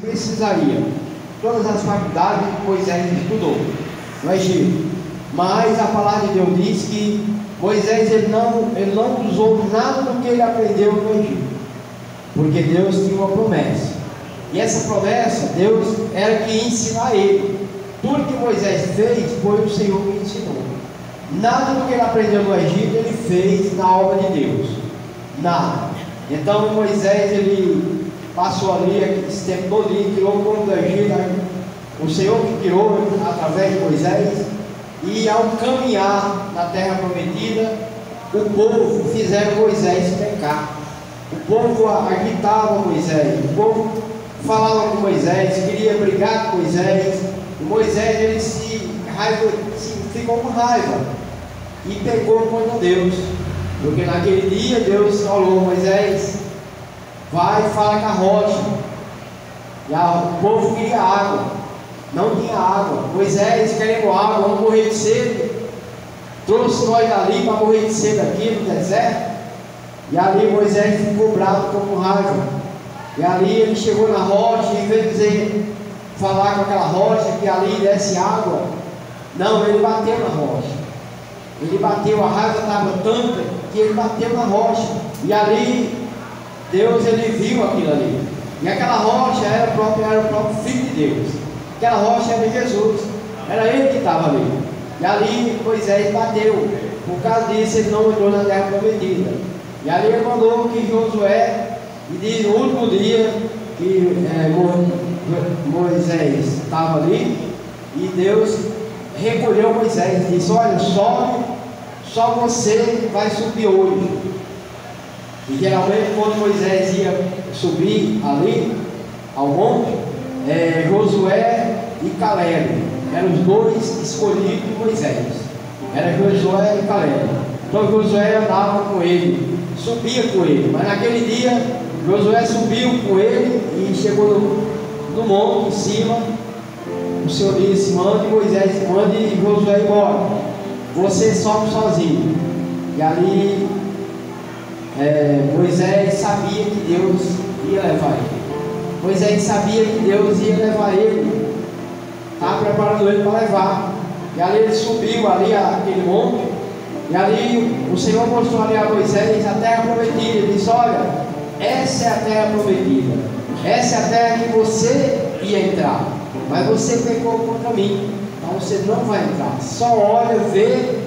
precisaria todas as faculdades que Moisés estudou no Egito, mas a palavra de Deus diz que Moisés ele não usou nada do que ele aprendeu no Egito, porque Deus tinha uma promessa, e essa promessa Deus era que ia ensinar ele. Tudo que Moisés fez foi o Senhor que ensinou. Nada do que ele aprendeu no Egito ele fez na obra de Deus, nada. Então Moisés ele passou ali esse tempo todo, criou o povo do Egito, o Senhor que criou através de Moisés. E ao caminhar na terra prometida, o povo fizeram Moisés pecar. O povo agitava Moisés, o povo falava com Moisés, queria brigar com Moisés. E Moisés ele ficou com raiva e pegou contra Deus, porque naquele dia Deus falou: Moisés, vai e fala com a rocha. E o povo queria água, não tinha água. Moisés, querendo água, vamos morrer de sede. Trouxe nós dali para morrer de sede aqui no deserto. E ali Moisés ficou bravo, ficou com raiva. E ali ele chegou na rocha, e em vez de falar com aquela rocha que ali desce água, não, ele bateu na rocha. Ele bateu, a raiva estava tanta que ele bateu na rocha. E ali Deus ele viu aquilo ali. E aquela rocha era o próprio Filho de Deus. Aquela rocha era Jesus, era ele que estava ali. E ali Moisés bateu. Por causa disso ele não entrou na terra prometida. E ali ele mandou que Josué, e diz no último dia que Moisés estava ali, e Deus recolheu Moisés e disse: olha, sobe, só você vai subir hoje. E geralmente quando Moisés ia subir ali ao monte, Josué e Caleb eram os dois escolhidos de Moisés. Era Josué e Caleb. Então Josué andava com ele, subia com ele. Mas naquele dia Josué subiu com ele e chegou no monte em cima. O Senhor disse: mande Moisés, mande Josué embora, você sobe sozinho. E ali Moisés sabia que Deus ia levar ele. Moisés sabia que Deus ia levar ele, estava preparando ele para levar. E ali ele subiu ali aquele monte, e ali o Senhor mostrou ali a Moisés a terra prometida. Ele disse: olha, essa é a terra prometida, essa é a terra que você ia entrar, mas você pecou contra mim, então você não vai entrar. Só olha, vê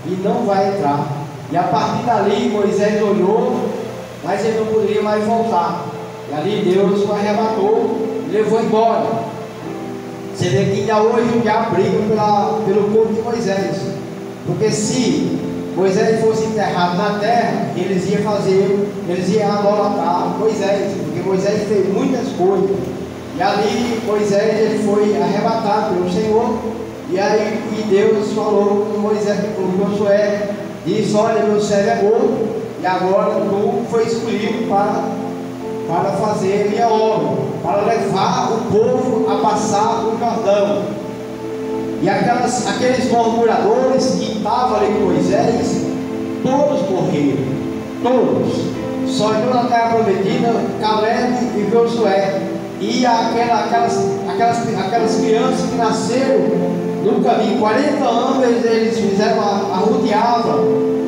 e não vai entrar. E a partir dali Moisés olhou, mas ele não poderia mais voltar. E ali Deus o arrebatou e levou embora. Você vê que ainda hoje o diabo briga pelo corpo de Moisés, porque se Moisés fosse enterrado na terra, eles iam idolatrar Moisés, porque Moisés fez muitas coisas. E ali Moisés ele foi arrebatado pelo Senhor. E aí Deus falou com Moisés, com Josué, disse: olha, meu servo é bom, e agora tu foi escolhido para fazer a minha obra, para levar o povo a passar o Jordão. E aqueles murmuradores que estavam ali com Moisés, todos morreram, todos. Só entrou na terra prometida Caleb e Josué. E aquelas crianças que nasceram no caminho, 40 anos eles fizeram arrodeavam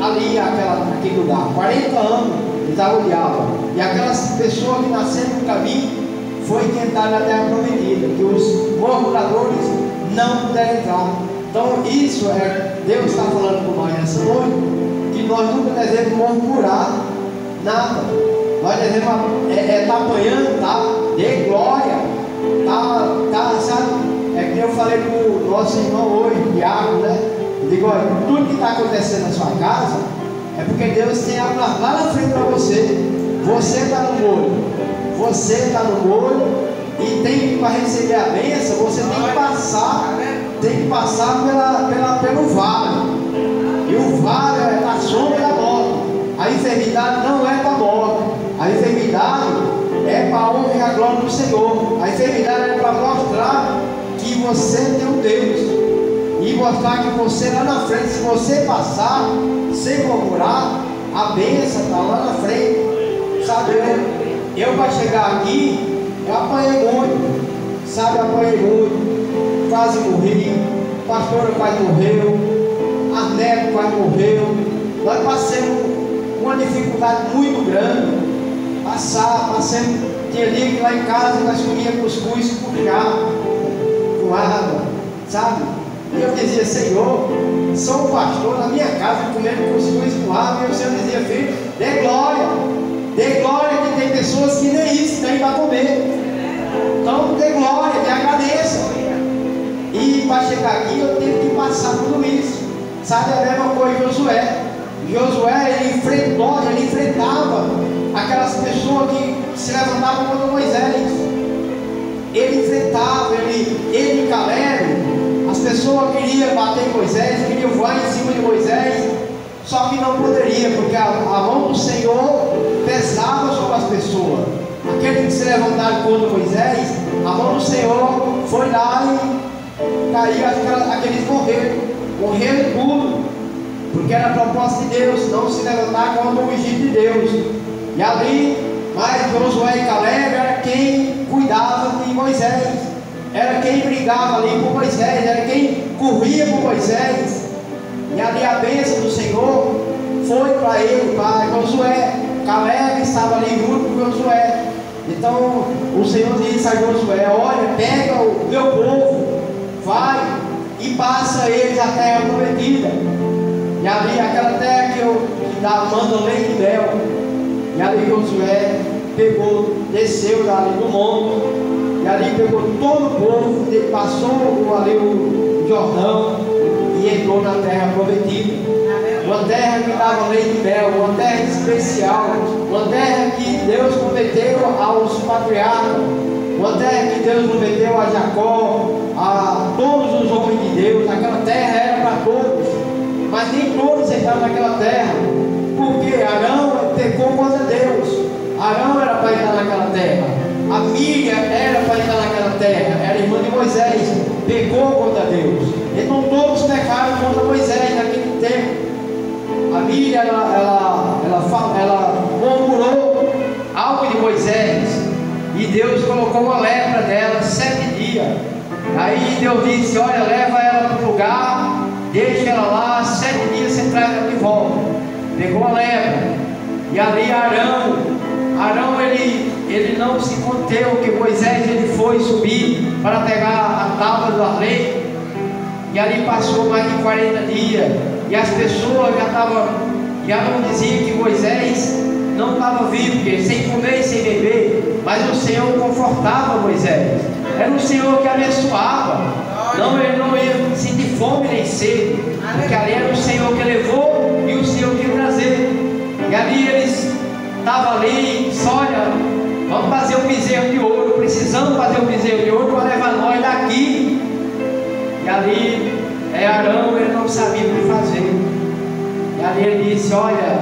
ali aquele lugar, 40 anos eles arrodeavam. E aquelas pessoas que nasceram no caminho foi tentar na terra prometida, que os murmuradores não puderam entrar. Então isso Deus está falando com nós nessa noite, que nós nunca devemos murmurar nada. Nós devemos estar apanhando, tá? De glória, sabe? É que eu falei para o nosso irmão hoje, Tiago, né? Eu digo: olha, tudo que está acontecendo na sua casa é porque Deus tem algo lá na frente para você. Você está no molho, você está no molho, e para receber a bênção, você tem que passar pelo vale. E o vale é a sombra da morte. A enfermidade não é para a morte, a enfermidade é para a honra e a glória do Senhor. A enfermidade é para mostrar que você tem um Deus, e mostrar que você lá na frente, se você passar sem murmurar, a bênção está lá na frente. Sabe, eu para chegar aqui, eu apanhei muito. quase morri, a pastora quase morreu, a neta quase morreu. Nós passamos uma dificuldade muito grande. Passamos, tinha dia que lá em casa nós comíamos cuscuz com chá, com água, sabe? E eu dizia: Senhor, sou um pastor na minha casa comendo cuscuz com água. E o Senhor dizia: filho, dê glória que tem pessoas que nem isso tem para comer. Então dê glória, me agradeça. E para chegar aqui eu tenho que passar tudo isso. Sabe, a mesma coisa Josué. Josué, ele enfrentava aquelas pessoas que se levantavam contra Moisés. Ele enfrentava, ele e Caleb. As pessoas queriam bater em Moisés, queriam voar em cima de Moisés, só que não poderia, porque a mão do Senhor pesava sobre as pessoas. Aqueles que se levantaram contra Moisés, a mão do Senhor foi lá e caiu, aqueles morreram tudo, porque era a proposta de Deus, não se levantar contra o ungido de Deus. E ali, mas Josué e Caleb era quem cuidava de Moisés, era quem brigava ali por Moisés, era quem corria por Moisés. E ali a bênção do Senhor foi para ele, para Josué. Caleb estava ali junto com Josué. Então o Senhor disse a Josué: olha, pega o meu povo, vai e passa eles a terra prometida. E ali aquela terra que eu mando leite e mel. E ali Josué pegou, desceu dali do monte, e ali pegou todo o povo, ele passou ali o Jordão e entrou na terra prometida. Uma terra que dava leite e mel, uma terra especial, uma terra que Deus prometeu aos patriarcas, uma terra que Deus prometeu a Jacó, a todos os homens de Deus. Aquela terra era para todos, mas nem todos entraram naquela terra, porque Arão pecou contra Deus. Arão era para entrar naquela terra, a Miriam era para entrar naquela terra, era irmã de Moisés, pecou contra Deus. Então todos pecaram contra Moisés naquele tempo. A Miriam, ela murmurou algo de Moisés, e Deus colocou uma lepra nela 7 dias. Aí Deus disse: olha, leva ela para o lugar, deixa ela lá, 7 dias você traz ela de volta. Pegou a lepra. E ali Arão ele não se conteu, que Moisés ele foi subir para pegar a tábua da lei. E ali passou mais de 40 dias, e as pessoas já não diziam que Moisés não estava vivo, porque sem comer e sem beber, mas o Senhor confortava Moisés. Era o Senhor que abençoava. Não, ele não ia sentir fome nem sede, porque ali era o Senhor que levou e o Senhor que ia trazer. E ali eles estavam ali, só olha, vamos fazer um bezerro de ouro, precisamos fazer um bezerro de ouro para levar nós daqui. E ali Arão, ele não sabia o que fazer. E ali ele disse: olha,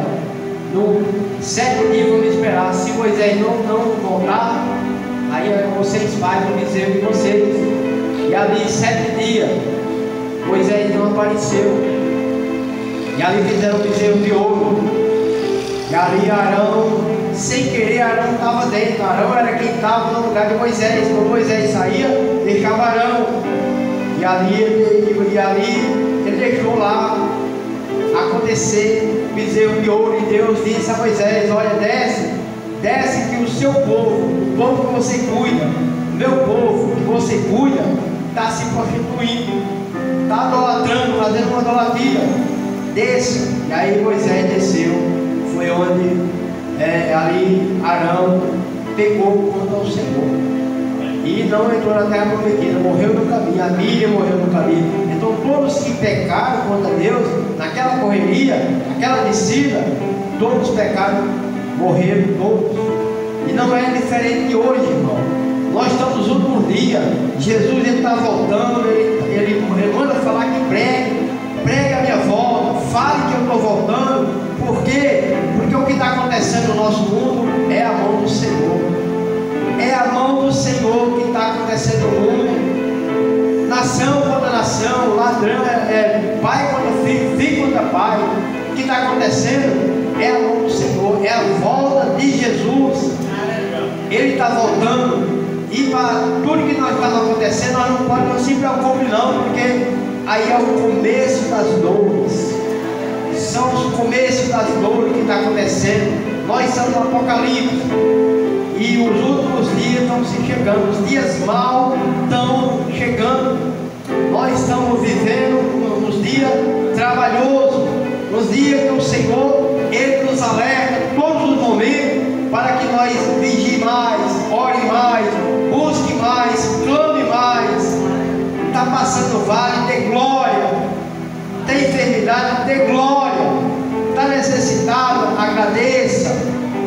no 7 dias vamos esperar, se Moisés não voltar, aí vocês fazem o bezerro de vocês. E ali 7 dias Moisés não apareceu, e ali fizeram o bezerro de ouro. E ali Arão, sem querer, Arão estava dentro. Arão era quem estava no lugar de Moisés. Quando Moisés saía, deixava Arão. E ali ele deixou lá acontecer o bezerro de ouro. E Deus disse a Moisés: olha, desce que o seu povo, o povo que você cuida, o meu povo que você cuida, está se prostituindo, está idolatrando, fazendo uma idolatria. Desça. E aí Moisés desceu. Foi onde ali Arão pecou contra o Senhor e não entrou na terra prometida, morreu no caminho. A Miriam morreu no caminho. Então todos que pecaram contra Deus, naquela correria, naquela descida, todos pecaram, morreram todos. E não é diferente de hoje, irmão. Nós estamos nos últimos dias. Jesus está voltando, ele manda falar que pregue a minha volta, fale que eu estou voltando. Por quê? Porque o que está acontecendo no nosso mundo é a mão do Senhor. É a mão do Senhor que está acontecendo no mundo. Nação contra nação, ladrão pai contra filho, filho contra pai. O que está acontecendo é a mão do Senhor, é a volta de Jesus. Ele está voltando. E para tudo que nós estamos acontecendo, nós não podemos se preocupar não, porque aí é o começo das dores. São os começos das dores que está acontecendo. Nós estamos no Apocalipse. E os últimos dias estão se chegando. Os dias maus estão chegando. Nós estamos vivendo nos dias trabalhosos. Nos dias que o Senhor, Ele nos alerta todos os momentos, para que nós vigiem mais, ore mais, busque mais, clame mais. Está passando vale, dê glória. Tem enfermidade, dê glória. Está necessitado, agradeça.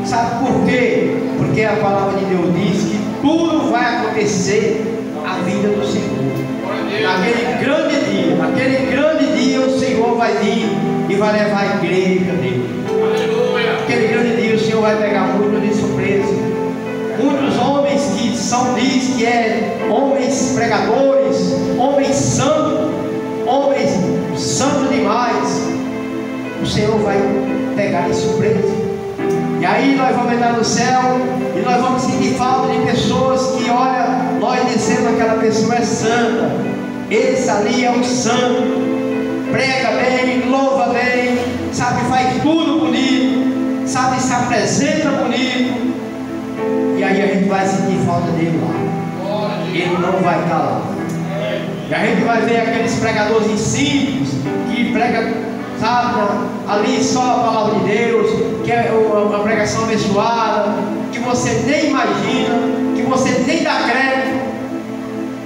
Sabe por quê? Porque a palavra de Deus diz que tudo vai acontecer na vida do Senhor. Naquele grande dia o Senhor vai vir e vai levar a igreja dele. Aquele grande dia o Senhor vai pegar muito de surpresa. Muitos homens que diz que é homens pregadores, homens santos demais, o Senhor vai pegar de surpresa. E aí nós vamos entrar no céu e nós vamos sentir falta de pessoas que, olha, nós dizemos que aquela pessoa é santa, esse ali é um santo, prega bem, louva bem, sabe, faz tudo bonito, sabe, se apresenta bonito. E aí a gente vai sentir falta dele lá. Ele não vai estar lá. E a gente vai ver aqueles pregadores simples que pregam, sabe, ali só a palavra de Deus, que é uma pregação abençoada, que você nem imagina, que você nem dá crédito.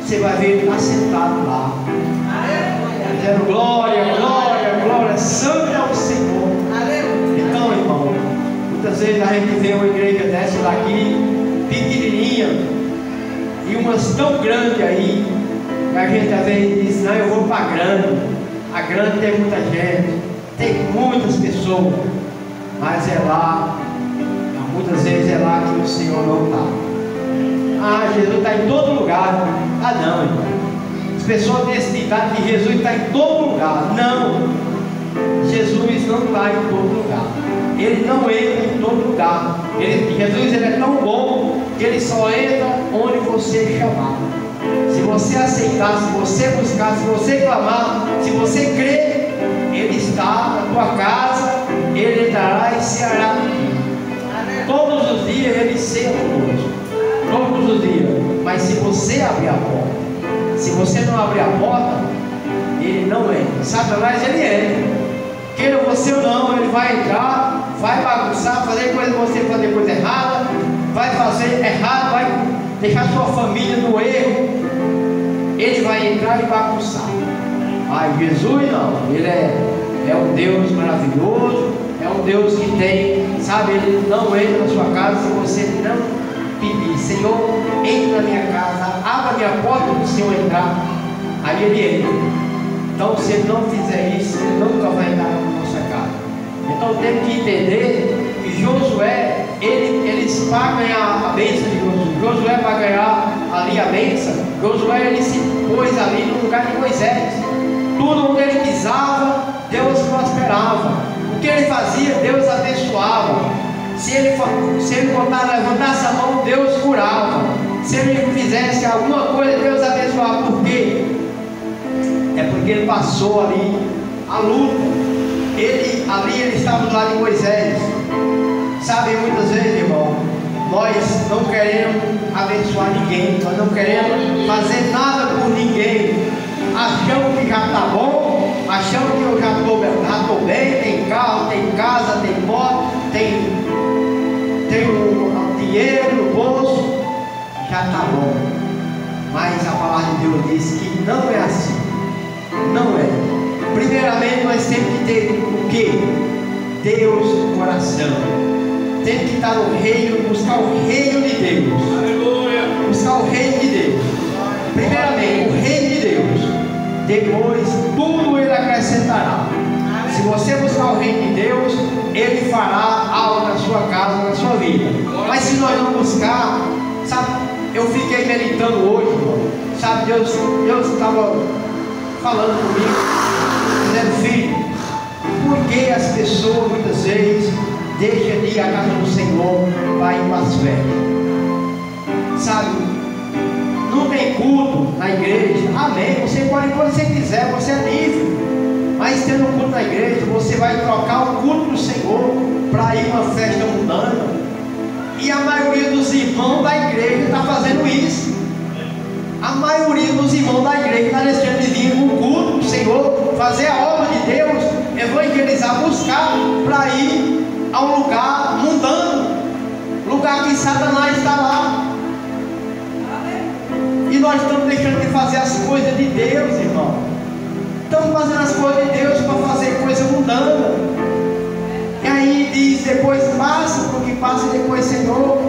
Você vai ver ele assentado lá, dizendo glória, glória, glória, santo é o Senhor. Então, irmão, muitas vezes a gente vê uma igreja dessa daqui, pequenininha, e umas tão grandes aí, que a gente às vezes diz, não, eu vou para a grande tem muita gente, tem muitas pessoas, mas é lá, muitas vezes é lá que o Senhor não está. Ah, Jesus está em todo lugar. Ah, não, irmão. As pessoas têm esse ditado que Jesus está em todo lugar. Não, Jesus não está em todo lugar. Ele não entra em todo lugar. Jesus ele é tão bom que ele só entra onde você chamar. Se você aceitar, se você buscar, se você clamar, se você crer, Ele está na tua casa, Ele entrará e ceará contigo. Todos os dias Ele ceia conosco, todos os dias. Mas se você abrir a porta, se você não abrir a porta, Ele não entra. Satanás ele entra, queira você ou não, ele vai entrar, vai bagunçar, fazer coisa errada, vai fazer errado, vai deixar sua família no erro. Ele vai entrar e bagunçar. Mas Jesus não, Ele é um Deus maravilhoso, é um Deus que tem, sabe, Ele não entra na sua casa se você não pedir, Senhor, entra na minha casa, abra a minha porta para o Senhor entrar, aí Ele entra. Então se Ele não fizer isso, Ele nunca vai entrar na nossa casa. Então temos que entender que Josué, eles para ganhar a bênção de Josué para ganhar ali a bênção, Josué ele se pôs ali no lugar de Moisés. Tudo onde ele pisava, Deus prosperava. O que ele fazia, Deus abençoava. Se ele levantasse a mão, Deus curava. Se ele fizesse alguma coisa, Deus abençoava. Por quê? É porque ele passou ali a luta. Ele estava do lado de Moisés. Sabe, muitas vezes, irmão, nós não queremos abençoar ninguém, nós não queremos fazer nada por ninguém. Achamos que já está bom, achamos que eu já estou bem, tem carro, tem casa, tem moto, tem dinheiro no bolso, já está bom. Mas a palavra de Deus diz que não é assim. Não é. Primeiramente nós temos que ter o quê? Deus no coração. Tem que estar no reino, buscar o reino de Deus. Aleluia. Buscar o reino de Deus. Primeiramente, o reino de Deus. Depois, tudo Ele acrescentará. Se você buscar o reino de Deus, Ele fará algo na sua casa, na sua vida. Mas se nós não buscar, sabe, eu fiquei meditando hoje, irmão. Sabe, Deus estava falando comigo, dizendo, filho, por que as pessoas muitas vezes deixa de ir à casa do Senhor, vai ir para as férias? Sabe, não tem culto na igreja, amém, você pode ir quando você quiser, você é livre. Mas tendo culto na igreja, você vai trocar o culto do Senhor para ir uma festa mundana. E a maioria dos irmãos da igreja está fazendo isso. A maioria dos irmãos da igreja está deixando de vir no culto do Senhor, fazer a obra de Deus, evangelizar, buscar para ir a um lugar mundano, lugar que Satanás está lá. E nós estamos deixando de fazer as coisas de Deus, irmão. Estamos fazendo as coisas de Deus para fazer coisa mundana. E aí diz depois, passa, porque passa depois, Senhor,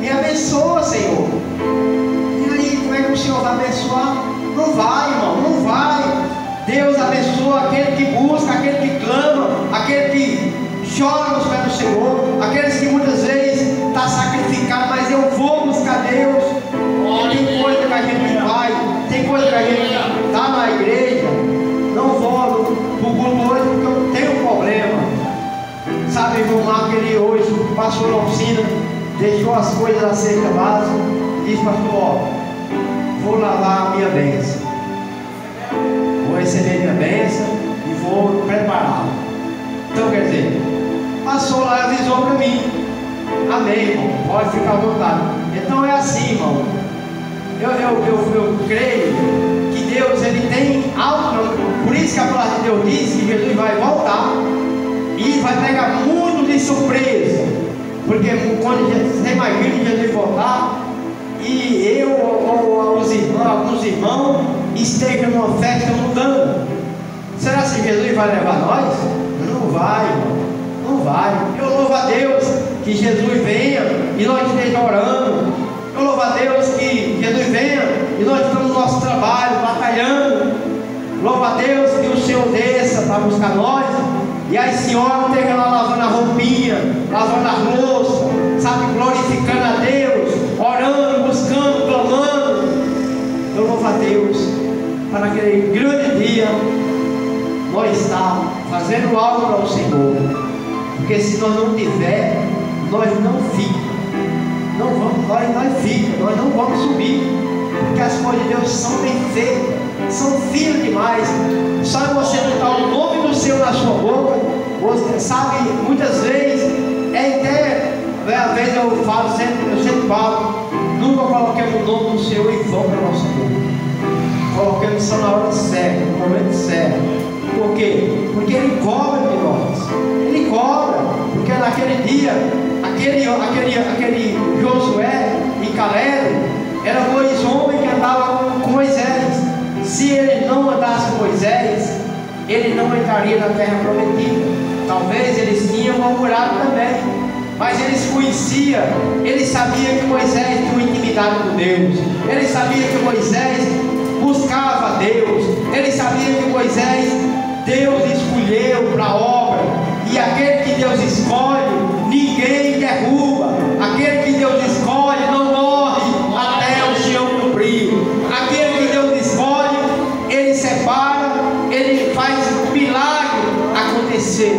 me abençoa, Senhor. E aí, como é que o Senhor vai abençoar? Não vai, irmão, não vai. Deus abençoa aquele que busca, aquele que clama, aquele que chora nos pés do Senhor, aqueles que muitas vezes está sacrificado, mas eu vou buscar Deus. Tem coisa que a gente vai, tem coisa que a gente está na igreja, não vou para o culto hoje porque eu tenho um problema. Sabe, irmão Marco, ele hoje passou na oficina, deixou as coisas na cesta básica e disse, pastor, ó, vou lavar a minha bênção, vou receber minha bênção e vou prepará-la. Então, quer dizer, passou lá e avisou para mim. Amém, irmão, pode ficar à vontade. Então é assim, irmão, eu creio que Deus, ele tem algo, por isso que a palavra de Deus diz que Jesus vai voltar e vai pegar muito de surpresa, porque quando você imagina Jesus voltar e eu ou alguns irmãos estejam numa festa mundana, será que Jesus vai levar nós? Não vai, irmão, não vai. Eu louvo a Deus que Jesus venha e nós estejamos orando. Eu louvo a Deus que Jesus venha e nós estamos no nosso trabalho, batalhando. Louvo a Deus que o Senhor desça para buscar nós e as senhoras estejam lá lavando a roupinha, lavando a louça, sabe, glorificando a Deus, orando, buscando, clamando. Eu louvo a Deus para naquele grande dia nós estar fazendo algo para o Senhor, porque se nós não tiver, nós não ficamos. Não vamos, nós ficamos, nós não vamos subir, porque as coisas de Deus são bem feitas, são finas demais. Só você botar o nome do Senhor na sua boca, você sabe, muitas vezes, às vezes eu sempre falo, nunca coloquemos o nome do Senhor em vão para nossa boca. Coloquemos só na hora certa, no momento certo. Por quê? Porque Ele cobra de nós. Ele cobra, porque naquele dia, aquele Josué e Caleb eram dois homens que andavam com Moisés. Se ele não andasse com Moisés, ele não entraria na terra prometida. Talvez eles tinham murmurado também, mas eles conheciam, eles sabiam que Moisés tinha uma intimidade com Deus, eles sabiam que Moisés buscava a Deus, eles sabiam que Moisés, Deus escolheu para a obra, e aquele que Deus escolhe, ninguém derruba. Aquele que Deus escolhe não morre até o Senhor cumprir. Aquele que Deus escolhe, Ele separa, Ele faz o milagre acontecer.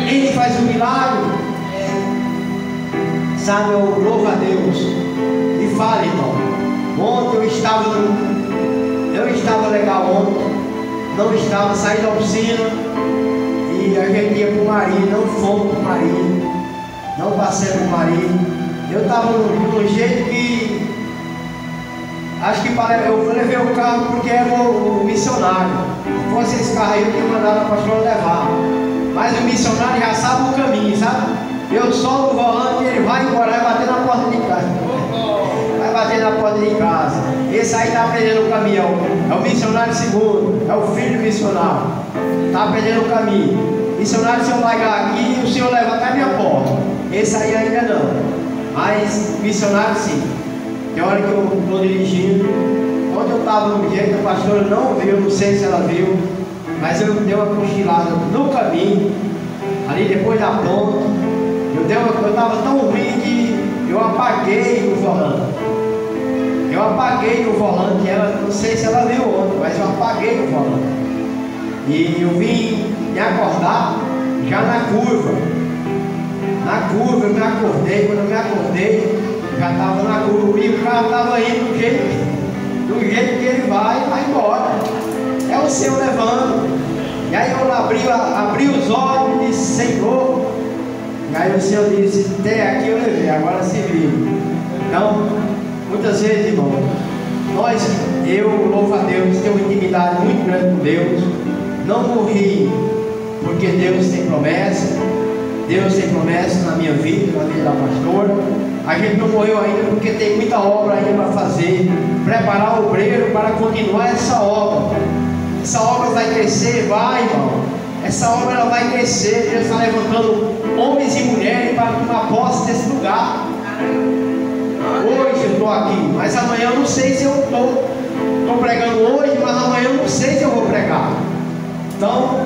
Ele faz o milagre. Sabe, eu louvo a Deus. E fale, irmão. Ontem eu estava legal ontem. Não estava saindo da oficina. E a gente ia para o Marinho, não fomos para o Marinho, não passei para o Marinho. Eu estava no jeito que, acho que eu levei o carro porque era o missionário. Se fosse esse carro aí, eu tinha mandado a pastora levar. Mas o missionário já sabe o caminho, sabe? Eu solto o volante e ele vai embora, vai bater na porta de casa. Vai bater na porta de casa. Esse aí está aprendendo o caminho, é o missionário segundo, é o filho do missionário. Está aprendendo o caminho. Missionário, se eu largar aqui, o Senhor leva até a minha porta. Esse aí ainda não. Mas missionário sim. Tem hora que eu estou dirigindo. Quando eu estava no jeito, a pastora não viu, não sei se ela viu, mas eu dei uma cochilada no caminho, ali depois da ponta. Eu estava tão ruim que eu apaguei o volante. Eu apaguei o volante, ela, não sei se ela viu ontem, mas eu apaguei o volante. E eu vim me acordar já na curva. Na curva eu me acordei, quando eu me acordei, já estava na curva e o carro estava indo do jeito que ele vai embora. É o Senhor levando. E aí eu abri os olhos e disse: Senhor. E aí o Senhor disse: até aqui eu levei, agora se vive. Então, muitas vezes, irmão, eu louvo a Deus, tenho uma intimidade muito grande com Deus. Não morri porque Deus tem promessa. Deus tem promessa na minha vida, na vida da pastora. A gente não morreu ainda porque tem muita obra ainda para fazer. Preparar o obreiro para continuar essa obra. Essa obra vai crescer, vai, irmão. Essa obra ela vai crescer. Deus está levantando homens e mulheres para tomar posse desse lugar. Hoje eu estou aqui, mas amanhã eu não sei se eu estou pregando hoje, mas amanhã eu não sei se eu vou pregar. Então,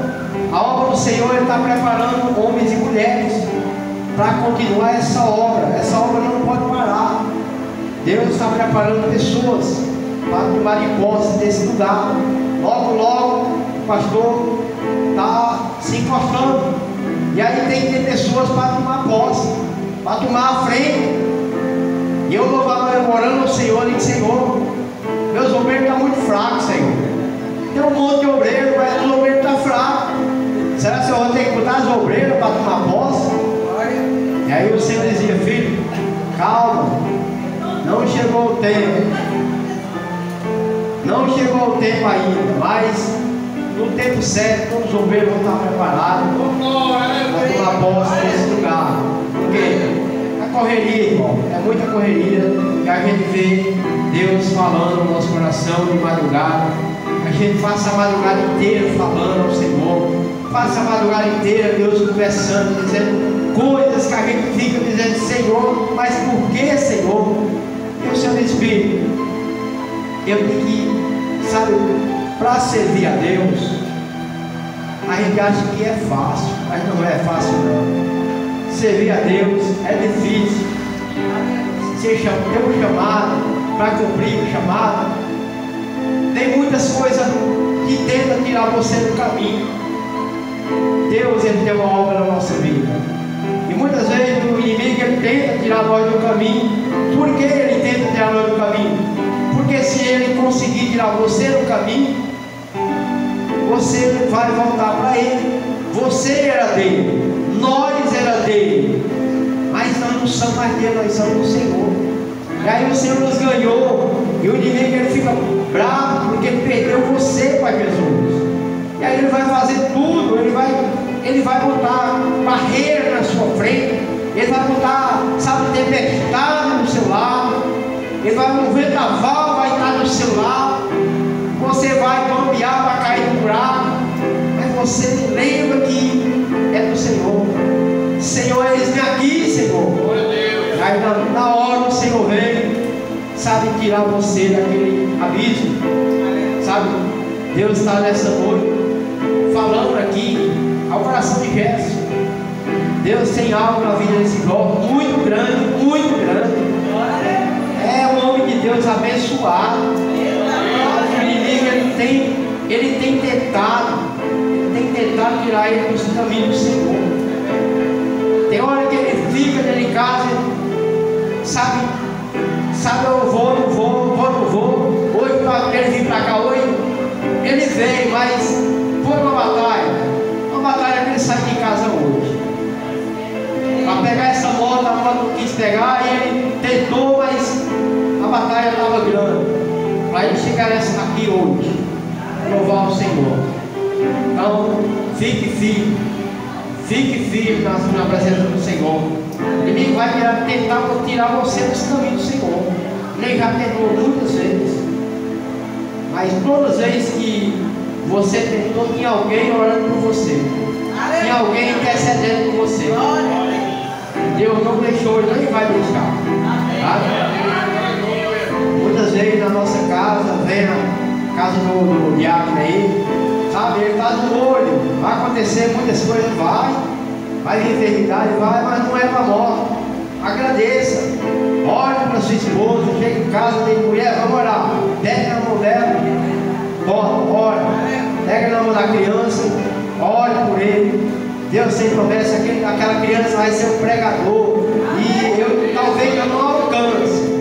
a obra do Senhor está preparando homens e mulheres para continuar essa obra. Essa obra não pode parar. Deus está preparando pessoas para tomar de posse desse lugar. Logo, logo, o pastor está se encostando. E aí tem que ter pessoas para tomar posse, para tomar a frente. E eu louvava, orando ao Senhor, e disse: Senhor, meus obreiros estão muito fracos, Senhor. Tem um monte de obreiro, mas os obreiros estão fracos. Será que o Senhor tem que botar as obreiras para tomar posse? E aí o Senhor dizia: filho, calma, não chegou o tempo. Não chegou o tempo ainda, mas no tempo certo, todos os obreiros vão estar preparados para tomar posse nesse lugar. Porque a correria, irmão, é muita correria. E a gente vê Deus falando no nosso coração de madrugada. A gente passa a madrugada inteira falando ao Senhor. Passa a madrugada inteira Deus conversando, dizendo coisas que a gente fica dizendo: Senhor, mas por que, Senhor? E o Senhor Espírito, eu tenho que, sabe, para servir a Deus, a gente acha que é fácil, mas não é fácil não. Servir a Deus é difícil. Ter um chamado, para cumprir o chamado, tem muitas coisas que tentam tirar você do caminho. Deus, Ele tem uma obra na nossa vida. E muitas vezes o inimigo, ele tenta tirar nós do caminho. Por que ele tenta tirar nós do caminho? Porque se ele conseguir tirar você do caminho, você vai voltar para ele. Você era dele, nós era dele, mas nós não somos mais dele, nós somos do Senhor. E aí o Senhor nos ganhou, e o inimigo ele fica bravo porque ele perdeu você para Jesus. E aí ele vai fazer tudo, ele vai botar barreira na sua frente, ele vai botar, sabe, tempestade no seu lado, ele vai um vendaval, vai estar do seu lado, você vai bambear para cair no buraco, mas você lembra que é do Senhor. Senhor, eis-me aqui, Senhor. Aí na hora o Senhor vem, sabe, tirar você daquele abismo, sabe? Deus está nessa noite falando aqui ao coração de Gerson. Deus tem algo na vida desse jovem muito grande, muito grande. É um homem de Deus abençoado. O inimigo ele tem tentado tirar ele dos caminhos do Senhor. Tem hora que ele fica dentro de casa, sabe, eu vou, não vou. Hoje para ele vir para cá hoje, ele veio, mas foi uma batalha que ele sai de casa hoje. Para pegar essa moto, a moto não quis pegar, e ele tentou, mas a batalha estava grande. Para ele chegar aqui hoje, louvar o Senhor. Então, fique firme na presença do Senhor. Ele vai tentar tirar você dos caminhos do Senhor. Ele já tentou muitas vezes, mas todas as vezes que você tentou, tinha alguém orando por você, tinha alguém intercedendo por você. Deus não deixou e nem vai deixar, tá? Muitas vezes na nossa casa, vem a casa do diácono aí, sabe, ele está no olho, vai acontecer muitas coisas, vai vir enfermidade, mas não é para a morte. Agradeça, ore para sua esposa, chega em casa, tem mulher, vamos orar, pega na mão dela, ora, pega na mão da criança, ore por ele. Deus tem promessa que aquela criança vai ser um pregador. E talvez eu não alcance.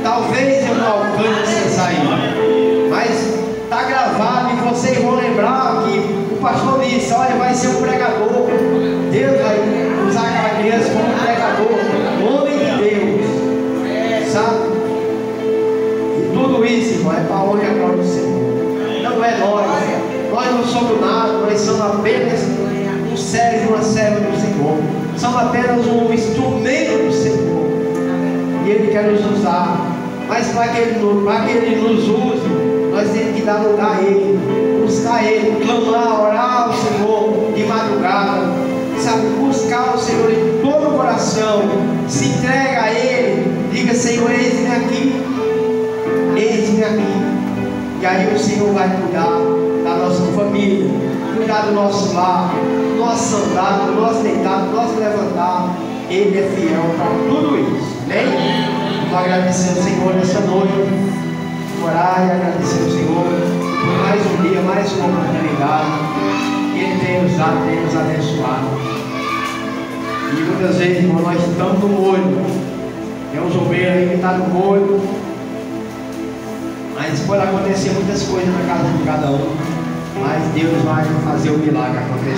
Talvez eu não alcance essa aí. Mas está gravado e vocês vão lembrar que o pastor disse: olha, vai ser um pregador. Deus vai usar aquela criança como um pregador, homem de Deus, sabe? E tudo isso, irmão, é para a honra e a glória do Senhor. Não é nós não somos nada, nós somos apenas um servo e uma serva do Senhor. Somos apenas um instrumento do Senhor. E Ele quer nos usar. Mas para que Ele nos use, nós temos que dar lugar a Ele, buscar Ele, clamar, orar ao Senhor de madrugada, sabe? Buscar o Senhor em todo o coração, se entrega a Ele, diga: Senhor, eis-me aqui, eis-me aqui. E aí o Senhor vai cuidar da nossa família, cuidar do nosso lar, do nosso andar, do nosso deitar, do nosso levantar. Ele é fiel para tudo isso. Amém? Vou agradecer ao Senhor nessa noite, orar e agradecer ao Senhor por mais um dia, mais uma oportunidade que Ele tem nos dado, tem nos abençoado. E muitas vezes, irmão, nós estamos no molho. Tem uns ovelhas aí que estão no molho, mas pode acontecer muitas coisas na casa de cada um, mas Deus vai fazer o milagre acontecer.